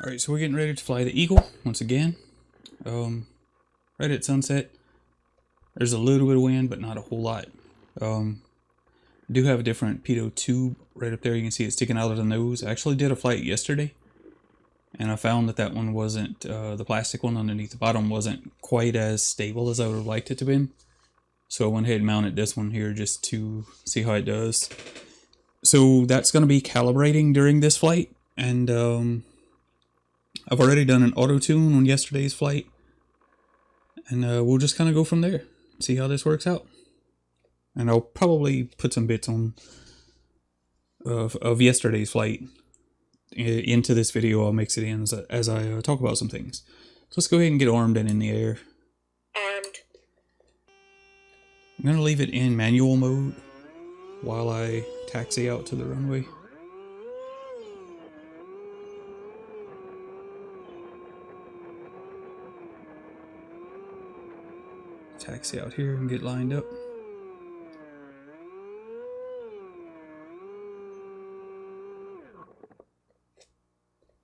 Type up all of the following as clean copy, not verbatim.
Alright, so we're getting ready to fly the Eagle once again. Right at sunset. There's a little bit of wind, but not a whole lot. I do have a different pitot tube right up there. You can see it sticking out of the nose. I actually did a flight yesterday, and I found that that one wasn't, the plastic one underneath the bottom wasn't quite as stable as I would have liked it to be. So I went ahead and mounted this one here just to see how it does. So that's going to be calibrating during this flight, and I've already done an auto tune on yesterday's flight, and we'll just kind of go from there, see how this works out. And I'll probably put some bits on of yesterday's flight into this video. I'll mix it in as I talk about some things. So let's go ahead and get armed and in the air. Armed. I'm going to leave it in manual mode while I taxi out to the runway. Taxi out here and get lined up.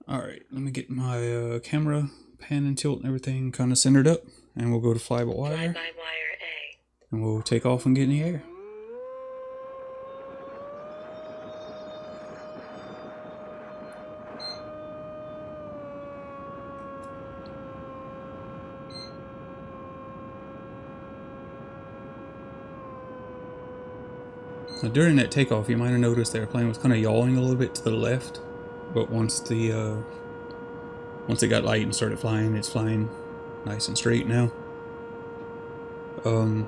Alright, let me get my camera pan and tilt and everything kind of centered up, and we'll go to fly-by-wire. Fly-by-wire A. And we'll take off and get in the air. Now, during that takeoff, you might have noticed the airplane was kind of yawing a little bit to the left, but once it got light and started flying, it's flying nice and straight now. I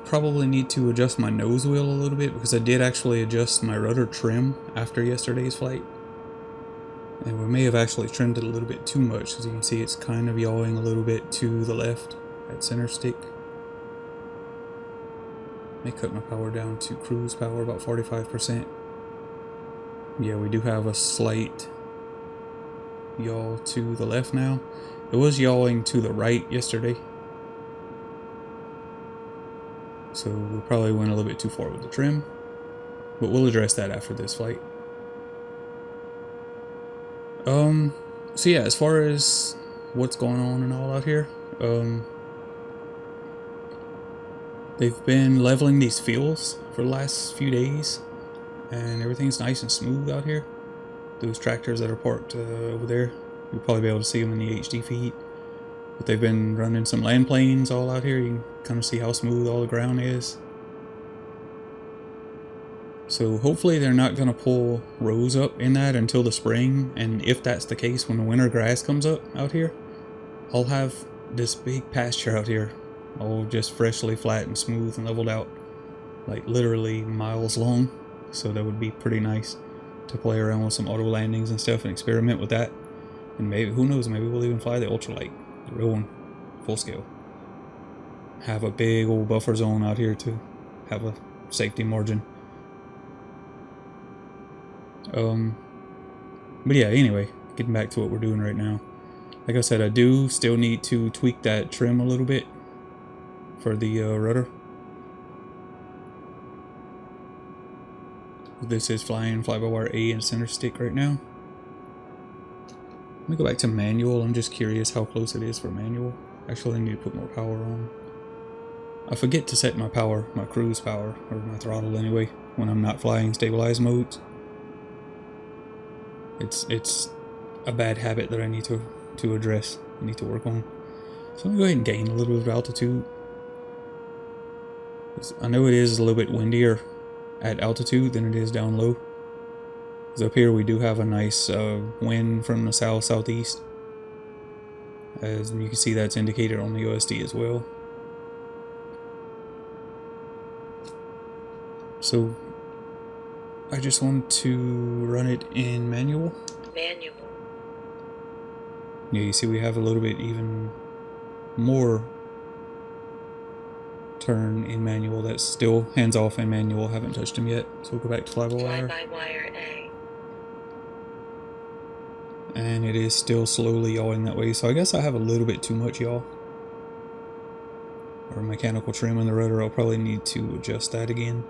probably need to adjust my nose wheel a little bit because I did actually adjust my rudder trim after yesterday's flight, and we may have actually trimmed it a little bit too much. As you can see, it's kind of yawing a little bit to the left at center stick. May cut my power down to cruise power, about 45%. Yeah, we do have a slight yaw to the left now. It was yawing to the right yesterday, so we probably went a little bit too far with the trim, but we'll address that after this flight. So yeah, as far as what's going on and all out here, they've been leveling these fields for the last few days, and everything's nice and smooth out here. Those tractors that are parked over there, you'll probably be able to see them in the HD feed. But they've been running some land planes all out here. You can kind of see how smooth all the ground is. So hopefully they're not going to pull rows up in that until the spring. And if that's the case, when the winter grass comes up out here, I'll have this big pasture out here, all just freshly flat and smooth and leveled out, like literally miles long. So that would be pretty nice to play around with some auto landings and stuff and experiment with that. And maybe, who knows, maybe we'll even fly the ultralight, the real one, full scale. Have a big old buffer zone out here to have a safety margin. But yeah, anyway, getting back to what we're doing right now. Like I said, I do still need to tweak that trim a little bit for the rudder. This is flying fly-by-wire A and center stick right now. Let me go back to manual. I'm just curious how close it is for manual. Actually, I need to put more power on. I forget to set my power, my cruise power, or my throttle anyway, when I'm not flying stabilized modes. It's a bad habit that I need to address, I need to work on. So I'm going to go ahead and gain a little bit of altitude. I know it is a little bit windier at altitude than it is down low. Because up here we do have a nice wind from the south-southeast. As you can see, that's indicated on the OSD as well. So I just want to run it in manual. Manual. Yeah, you see we have a little bit even more turn in manual. That's still hands off in manual. Haven't touched them yet. So we'll go back to fly-by-wire. Fly-by-wire A. And it is still slowly yawing that way. So I guess I have a little bit too much yaw. Or mechanical trim on the rudder. I'll probably need to adjust that again.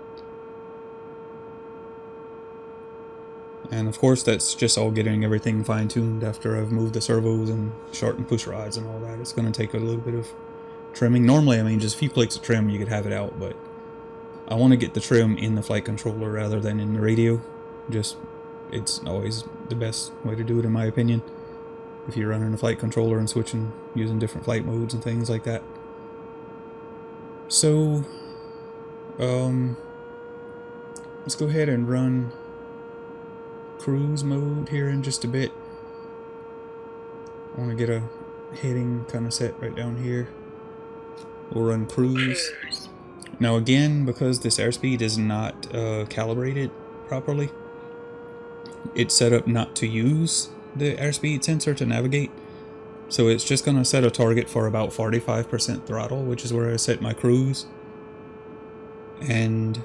And of course that's just all getting everything fine-tuned after I've moved the servos and shortened push rods and all that. It's going to take a little bit of trimming. Normally, I mean, just a few clicks of trim you could have it out, but I want to get the trim in the flight controller rather than in the radio. Just, it's always the best way to do it in my opinion, if you're running a flight controller and switching, using different flight modes and things like that. So, let's go ahead and run cruise mode here in just a bit. I want to get a heading kind of set right down here. We'll run cruise. Now again, because this airspeed is not calibrated properly, it's set up not to use the airspeed sensor to navigate. So it's just going to set a target for about 45% throttle, which is where I set my cruise. And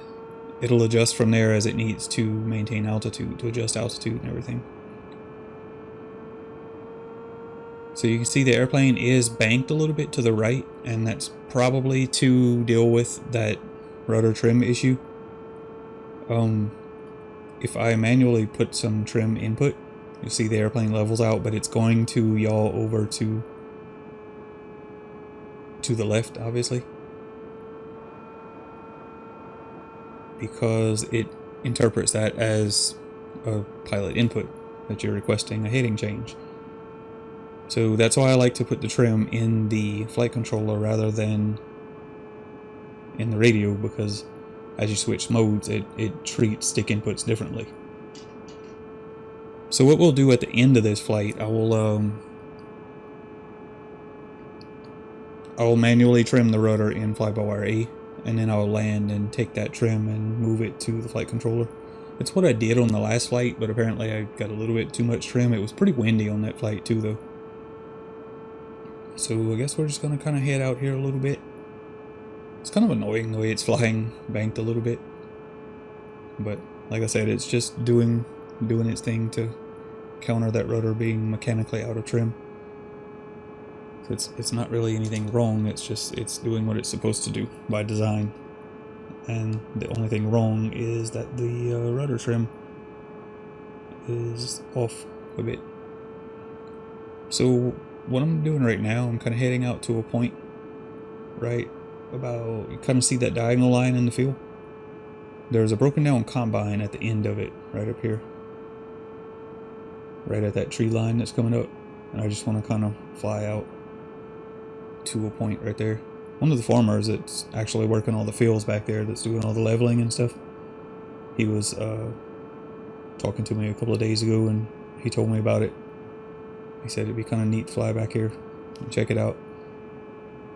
it'll adjust from there as it needs to maintain altitude, to adjust altitude and everything. So you can see the airplane is banked a little bit to the right, and that's probably to deal with that rudder trim issue. If I manually put some trim input, you'll see the airplane levels out, but it's going to yaw over to the left, obviously, because it interprets that as a pilot input that you're requesting a heading change. So that's why I like to put the trim in the flight controller rather than in the radio, because as you switch modes, it treats stick inputs differently. So what we'll do at the end of this flight, I will manually trim the rudder in fly-by-wire A, and then I'll land and take that trim and move it to the flight controller. It's what I did on the last flight, but apparently I got a little bit too much trim. It was pretty windy on that flight too, though. So I guess we're just going to kind of head out here a little bit. It's kind of annoying the way it's flying banked a little bit, but like I said, it's just doing its thing to counter that rudder being mechanically out of trim. So it's not really anything wrong, it's just it's doing what it's supposed to do by design. And the only thing wrong is that the rudder trim is off a bit. So what I'm doing right now, I'm kind of heading out to a point right about, you kind of see that diagonal line in the field? There's a broken down combine at the end of it, right up here. Right at that tree line that's coming up. And I just want to kind of fly out to a point right there. One of the farmers that's actually working all the fields back there, that's doing all the leveling and stuff, he was talking to me a couple of days ago, and he told me about it. He said it'd be kind of neat to fly back here and check it out.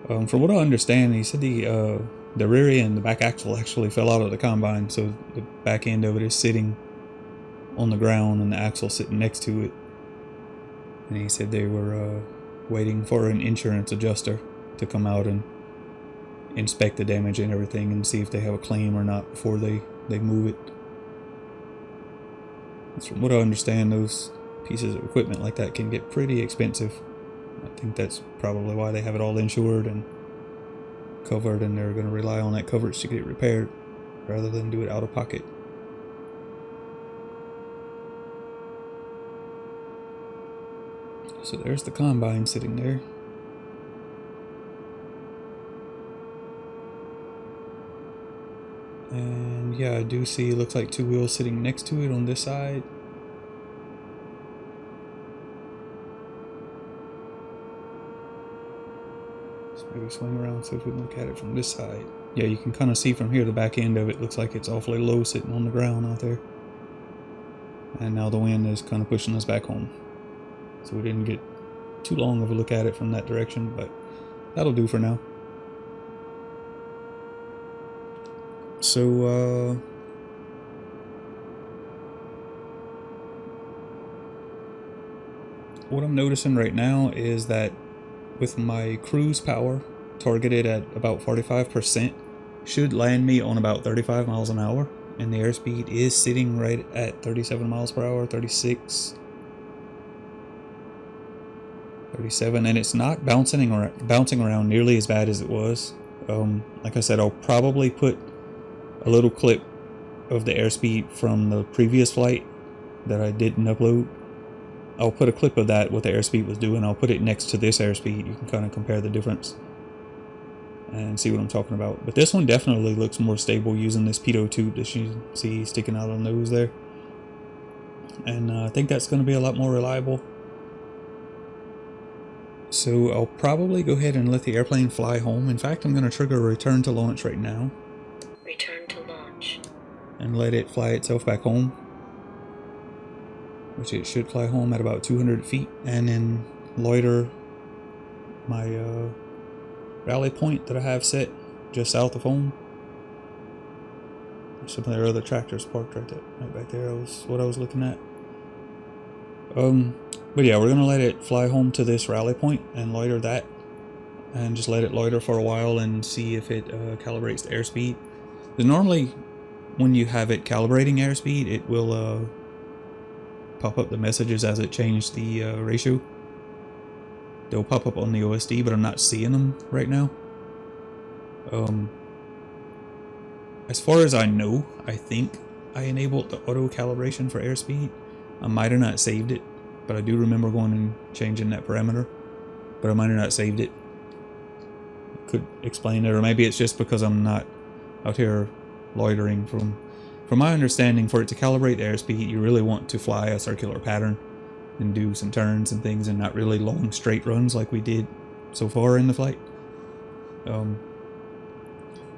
From what I understand, he said the rear end, the back axle, actually fell out of the combine, so the back end of it is sitting on the ground and the axle sitting next to it. And he said they were waiting for an insurance adjuster to come out and inspect the damage and everything and see if they have a claim or not before they move it. That's from what I understand, those pieces of equipment like that can get pretty expensive. I think that's probably why they have it all insured and covered, and they're going to rely on that coverage to get it repaired rather than do it out of pocket. So there's the combine sitting there. And yeah, I do see, it looks like two wheels sitting next to it on this side. Let's maybe swing around so if we can look at it from this side. Yeah, you can kind of see from here the back end of it looks like it's awfully low sitting on the ground out there. And now the wind is kind of pushing us back home. So we didn't get too long of a look at it from that direction, but that'll do for now. So, what I'm noticing right now is that with my cruise power targeted at about 45%, should land me on about 35 miles an hour, and the airspeed is sitting right at 37 miles per hour, 36, 37, and it's not bouncing around nearly as bad as it was. Like I said, I'll probably put a little clip of the airspeed from the previous flight that I didn't upload. I'll put a clip of that, what the airspeed was doing. I'll put it next to this airspeed. You can kind of compare the difference and see what I'm talking about. But this one definitely looks more stable using this pitot tube that you see sticking out on the nose there. And I think that's going to be a lot more reliable. So I'll probably go ahead and let the airplane fly home. In fact, I'm going to trigger a return to launch right now. Return to launch. And let it fly itself back home. Which it should fly home at about 200 feet. And then loiter my rally point that I have set just south of home. Some of their other tractors parked right back there. Was what I was looking at. But yeah, we're gonna let it fly home to this rally point and loiter that, and just let it loiter for a while and see if it calibrates the airspeed. Because normally, when you have it calibrating airspeed, it will pop up the messages as it changed the ratio. They'll pop up on the OSD, but I'm not seeing them right now. As far as I know, I think I enabled the auto calibration for airspeed. I might have not saved it, but I do remember going and changing that parameter, but I might have not saved it. Could explain it, or maybe it's just because I'm not out here loitering. From my understanding, for it to calibrate the airspeed, you really want to fly a circular pattern and do some turns and things, and not really long straight runs like we did so far in the flight.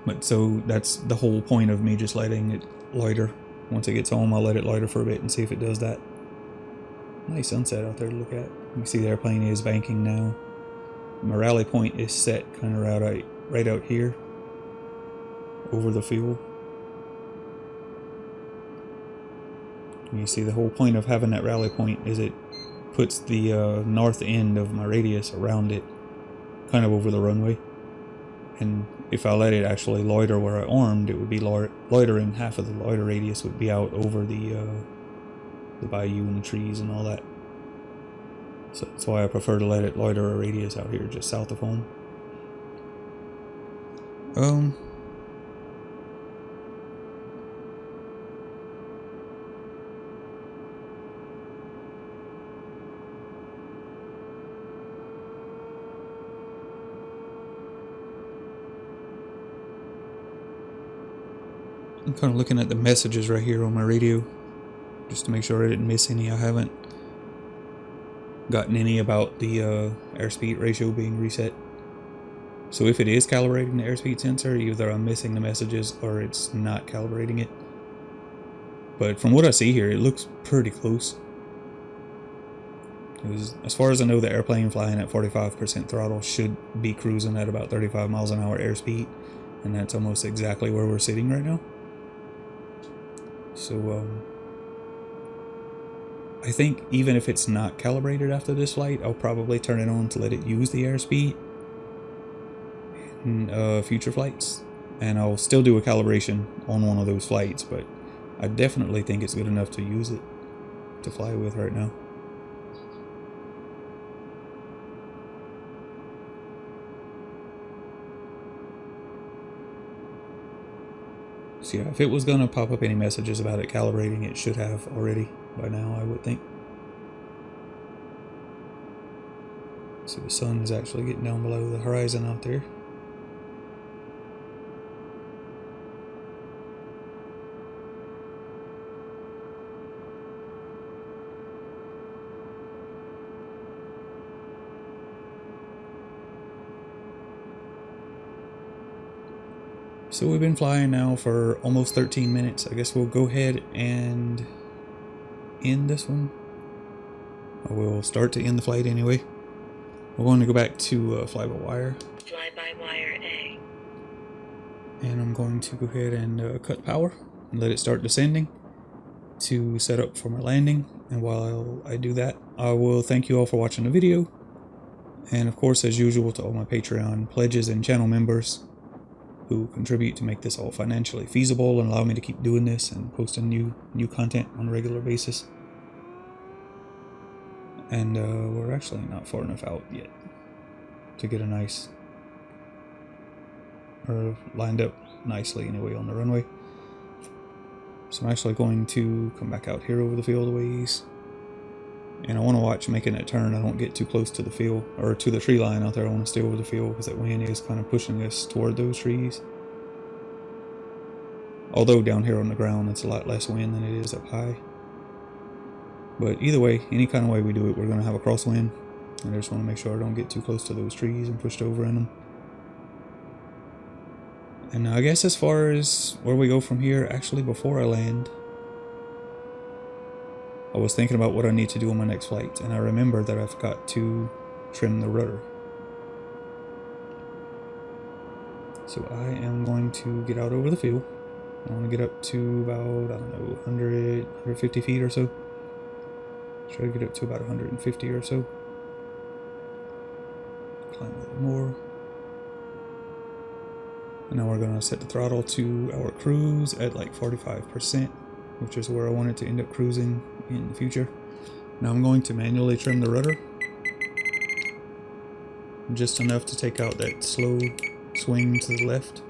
But so that's the whole point of me just letting it loiter. Once it gets home, I'll let it loiter for a bit and see if it does that. Nice sunset out there to look at. You can see the airplane is banking now. My rally point is set kind of right out here over the field. You see, the whole point of having that rally point is it puts the north end of my radius around it, kind of over the runway. And if I let it actually loiter where I armed, it would be loitering. Half of the loiter radius would be out over the bayou and the trees and all that. So that's why I prefer to let it loiter a radius out here just south of home. I'm kind of looking at the messages right here on my radio, just to make sure I didn't miss any. I haven't gotten any about the airspeed ratio being reset. So if it is calibrating the airspeed sensor, either I'm missing the messages or it's not calibrating it. But from what I see here, it looks pretty close. As far as I know, the airplane flying at 45% throttle should be cruising at about 35 miles an hour airspeed, and that's almost exactly where we're sitting right now. So I think even if it's not calibrated after this flight, I'll probably turn it on to let it use the airspeed in future flights, and I'll still do a calibration on one of those flights, but I definitely think it's good enough to use it to fly with right now. So yeah, if it was going to pop up any messages about it calibrating, it should have already by now, I would think. So the sun is actually getting down below the horizon out there. So we've been flying now for almost 13 minutes. I guess we'll go ahead and end this one. We'll start to end the flight anyway. We're going to go back to fly-by-wire. Fly-by-wire A. And I'm going to go ahead and cut power and let it start descending to set up for my landing. And while I do that, I will thank you all for watching the video. And of course, as usual, to all my Patreon pledges and channel members who contribute to make this all financially feasible and allow me to keep doing this and posting new content on a regular basis. And we're actually not far enough out yet to get a nice, or lined up nicely anyway on the runway. So I'm actually going to come back out here over the field a ways. And I want to watch making that turn. I don't get too close to the field, or to the tree line out there. I want to stay over the field because that wind is kind of pushing us toward those trees. Although down here on the ground, it's a lot less wind than it is up high. But either way, any kind of way we do it, we're going to have a crosswind. And I just want to make sure I don't get too close to those trees and pushed over in them. And I guess as far as where we go from here, actually before I land, I was thinking about what I need to do on my next flight, and I remember that I forgot to trim the rudder. So I am going to get out over the field. I want to get up to about, I don't know, 100, 150 feet or so. Try to get up to about 150 or so. Climb a little more. And now we're going to set the throttle to our cruise at like 45%, which is where I want it to end up cruising in the future. Now I'm going to manually trim the rudder. Just enough to take out that slow swing to the left.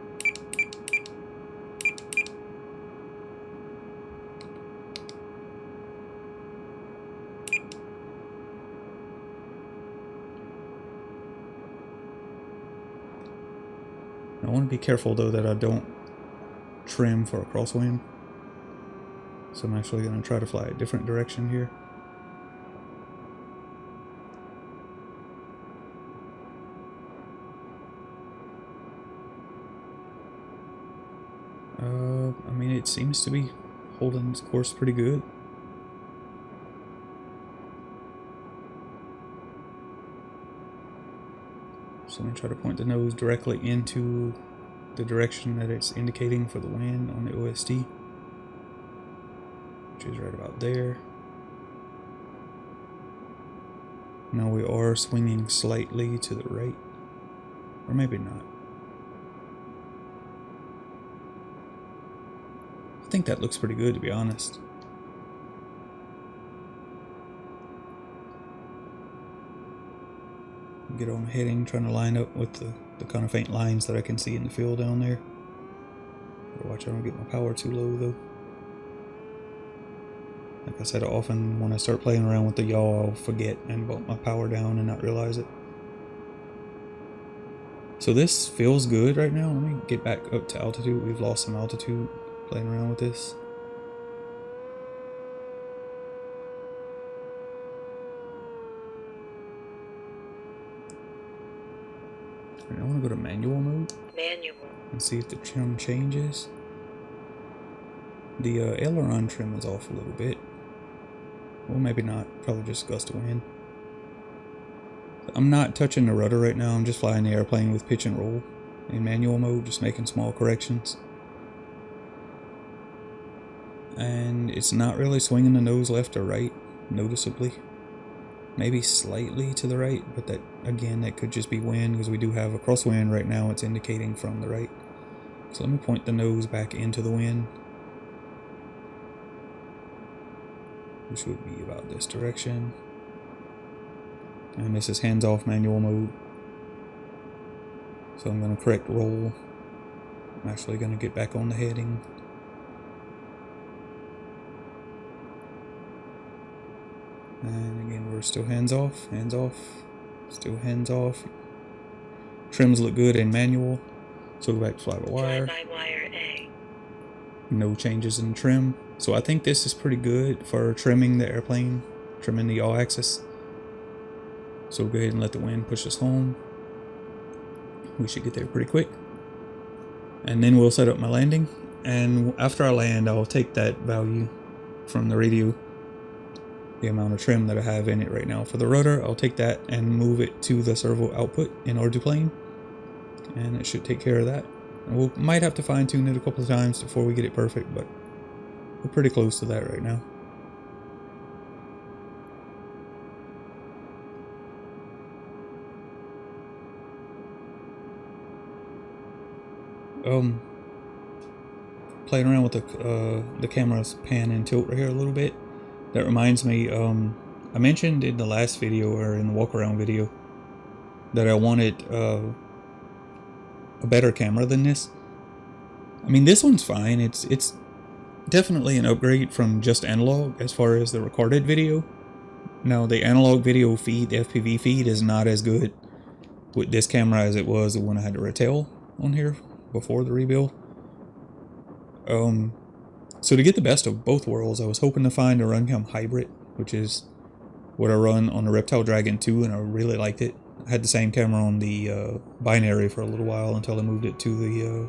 I want to be careful though that I don't trim for a crosswind. So I'm actually going to try to fly a different direction here. I mean, it seems to be holding its course pretty good. So I'm going to try to point the nose directly into the direction that it's indicating for the wind on the OSD, which is right about there. Now we are swinging slightly to the right, or maybe not. I think that looks pretty good, to be honest. Get on the heading, trying to line up with the kind of faint lines that I can see in the field down there. Watch I don't get my power too low though. Like I said, often when I start playing around with the yaw, I'll forget and bump my power down and not realize it. So this feels good right now. Let me get back up to altitude. We've lost some altitude playing around with this. I want to go to manual mode. Manual. And see if the trim changes. The aileron trim is off a little bit. Well, maybe not. Probably just gust of wind. I'm not touching the rudder right now. I'm just flying the airplane with pitch and roll in manual mode, just making small corrections. And it's not really swinging the nose left or right, noticeably. Maybe slightly to the right, but that, again, that could just be wind, because we do have a crosswind right now. It's indicating from the right. So let me point the nose back into the wind, which would be about this direction. And this is hands-off manual mode. So I'm going to correct roll. I'm actually going to get back on the heading. And again, we're still hands off, still hands off. Trims look good in manual. So go back to fly-by-wire. Fly-by-wire A. No changes in trim. So I think this is pretty good for trimming the airplane, trimming the yaw axis. So go ahead and let the wind push us home. We should get there pretty quick. And then we'll set up my landing. And after I land, I'll take that value from the radio, the amount of trim that I have in it right now for the rudder. I'll take that and move it to the servo output in RDuplane, and it should take care of that. And we might have to fine tune it a couple of times before we get it perfect, but we're pretty close to that right now. Playing around with the camera's pan and tilt right here a little bit. That reminds me, I mentioned in the last video, or in the walk around video, that I wanted a better camera than this. I mean, this one's fine. It's definitely an upgrade from just analog as far as the recorded video. Now the analog video feed, the FPV feed, is not as good with this camera as it was when I had the Ratel on here before the rebuild. So to get the best of both worlds, I was hoping to find a Runcam Hybrid, which is what I run on the Reptile Dragon 2, and I really liked it. I had the same camera on the Binary for a little while until I moved it to the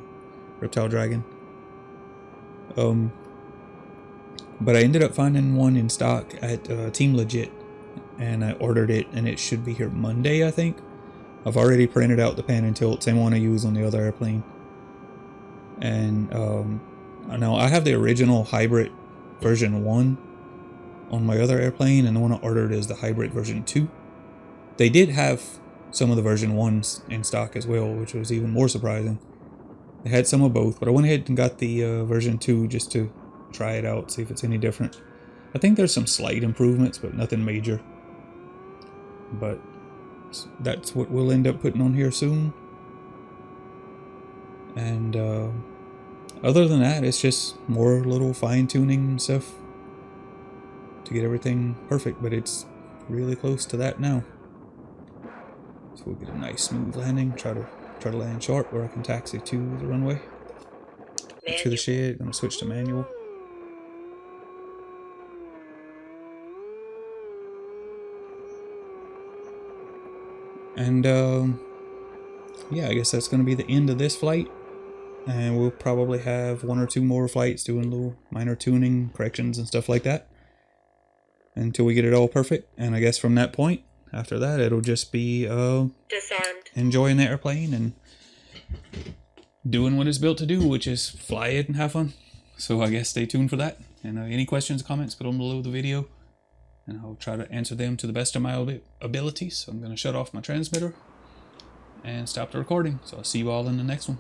Reptile Dragon. But I ended up finding one in stock at Team Legit, and I ordered it, and it should be here Monday, I think. I've already printed out the pan and tilt, same one I use on the other airplane. And now I have the original Hybrid version 1 on my other airplane, and the one I ordered is the Hybrid version 2. They did have some of the version 1s in stock as well, which was even more surprising. They had some of both, but I went ahead and got the version 2 just to try it out, see if it's any different. I think there's some slight improvements, but nothing major. But that's what we'll end up putting on here soon. And other than that, it's just more little fine-tuning and stuff to get everything perfect, but it's really close to that now. So we'll get a nice smooth landing, try to land sharp where I can taxi to the runway. To the shed, gonna switch to manual. And yeah, I guess that's gonna be the end of this flight. And we'll probably have 1 or 2 more flights doing little minor tuning, corrections, and stuff like that until we get it all perfect. And I guess from that point, after that, it'll just be Disarmed. enjoying the airplane and doing what it's built to do, which is fly it and have fun. So I guess stay tuned for that. And any questions, comments, put them below the video, and I'll try to answer them to the best of my abilities. So I'm going to shut off my transmitter and stop the recording. So I'll see you all in the next one.